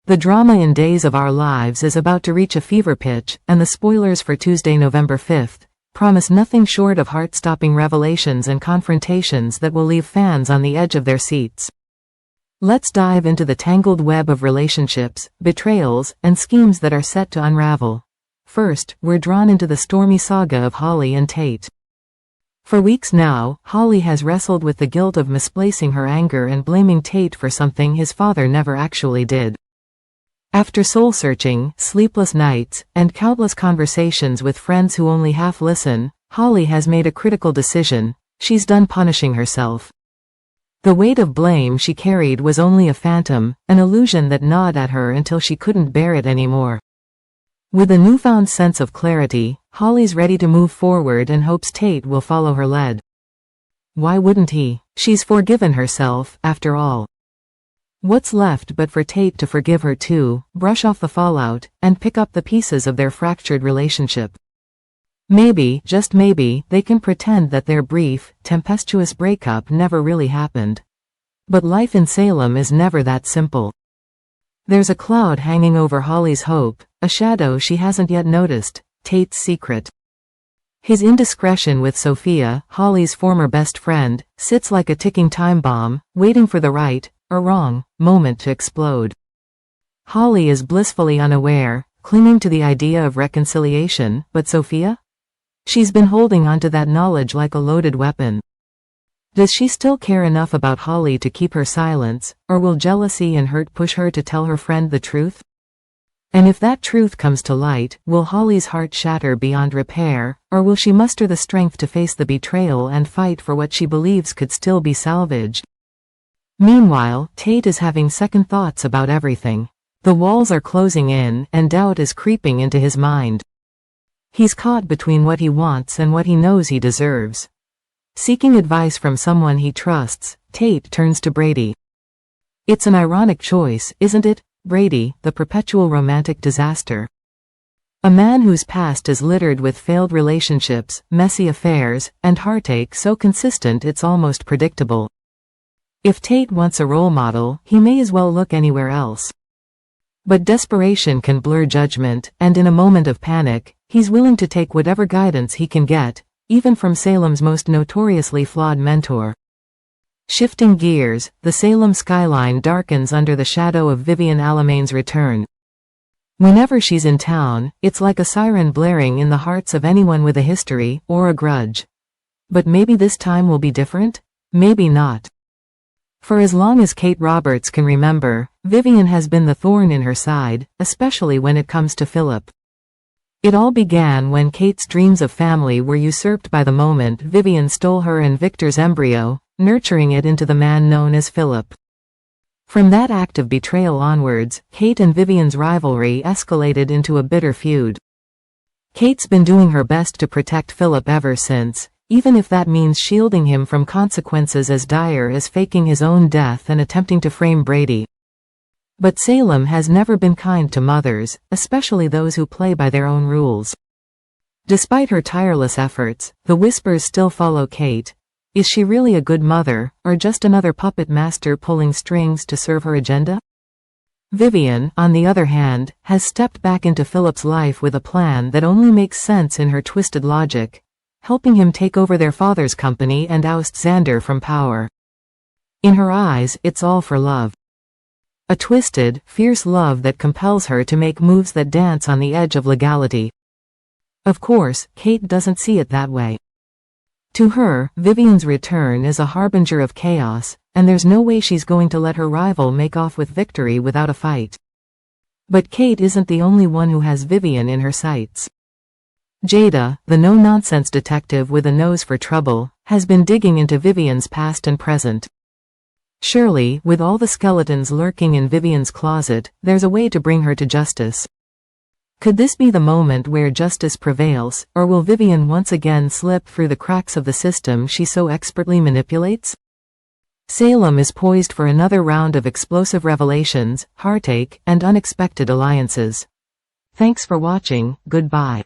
The drama in Days of Our Lives is about to reach a fever pitch, and the spoilers for Tuesday, November 5th, promise nothing short of heart-stopping revelations and confrontations that will leave fans on the edge of their seats. Let's dive into the tangled web of relationships, betrayals, and schemes that are set to unravel. First, we're drawn into the stormy saga of Holly and Tate. For weeks now, Holly has wrestled with the guilt of misplacing her anger and blaming Tate for something his father never actually did. After soul-searching, sleepless nights, and countless conversations with friends who only half listen, Holly has made a critical decision: she's done punishing herself. The weight of blame she carried was only a phantom, an illusion that gnawed at her until she couldn't bear it anymore. With a newfound sense of clarity, Holly's ready to move forward and hopes Tate will follow her lead. Why wouldn't he? She's forgiven herself, after all. What's left but for Tate to forgive her too, brush off the fallout, and pick up the pieces of their fractured relationship? Maybe, just maybe, they can pretend that their brief, tempestuous breakup never really happened. But life in Salem is never that simple. There's a cloud hanging over Holly's hope, a shadow she hasn't yet noticed: Tate's secret. His indiscretion with Sophia, Holly's former best friend, sits like a ticking time bomb, waiting for the right, or wrong, moment to explode. Holly is blissfully unaware, clinging to the idea of reconciliation, but Sophia? She's been holding onto that knowledge like a loaded weapon. Does she still care enough about Holly to keep her silence, or will jealousy and hurt push her to tell her friend the truth? And if that truth comes to light, will Holly's heart shatter beyond repair, or will she muster the strength to face the betrayal and fight for what she believes could still be salvaged? Meanwhile, Tate is having second thoughts about everything. The walls are closing in, and doubt is creeping into his mind. He's caught between what he wants and what he knows he deserves. Seeking advice from someone he trusts, Tate turns to Brady. It's an ironic choice, isn't it? Brady, the perpetual romantic disaster. A man whose past is littered with failed relationships, messy affairs, and heartache so consistent it's almost predictable. If Tate wants a role model, he may as well look anywhere else. But desperation can blur judgment, and in a moment of panic, he's willing to take whatever guidance he can get, even from Salem's most notoriously flawed mentor. Shifting gears, the Salem skyline darkens under the shadow of Vivian Allemaine's return. Whenever she's in town, it's like a siren blaring in the hearts of anyone with a history, or a grudge. But maybe this time will be different? Maybe not. For as long as Kate Roberts can remember, Vivian has been the thorn in her side, especially when it comes to Philip. It all began when Kate's dreams of family were usurped by the moment Vivian stole her and Victor's embryo, nurturing it into the man known as Philip. From that act of betrayal onwards, Kate and Vivian's rivalry escalated into a bitter feud. Kate's been doing her best to protect Philip ever since, even if that means shielding him from consequences as dire as faking his own death and attempting to frame Brady. But Salem has never been kind to mothers, especially those who play by their own rules. Despite her tireless efforts, the whispers still follow Kate. Is she really a good mother, or just another puppet master pulling strings to serve her agenda? Vivian, on the other hand, has stepped back into Philip's life with a plan that only makes sense in her twisted logic, helping him take over their father's company and oust Xander from power. In her eyes, it's all for love. A twisted, fierce love that compels her to make moves that dance on the edge of legality. Of course, Kate doesn't see it that way. To her, Vivian's return is a harbinger of chaos, and there's no way she's going to let her rival make off with victory without a fight. But Kate isn't the only one who has Vivian in her sights. Jada, the no-nonsense detective with a nose for trouble, has been digging into Vivian's past and present. Surely, with all the skeletons lurking in Vivian's closet, there's a way to bring her to justice. Could this be the moment where justice prevails, or will Vivian once again slip through the cracks of the system she so expertly manipulates? Salem is poised for another round of explosive revelations, heartache, and unexpected alliances. Thanks for watching, goodbye.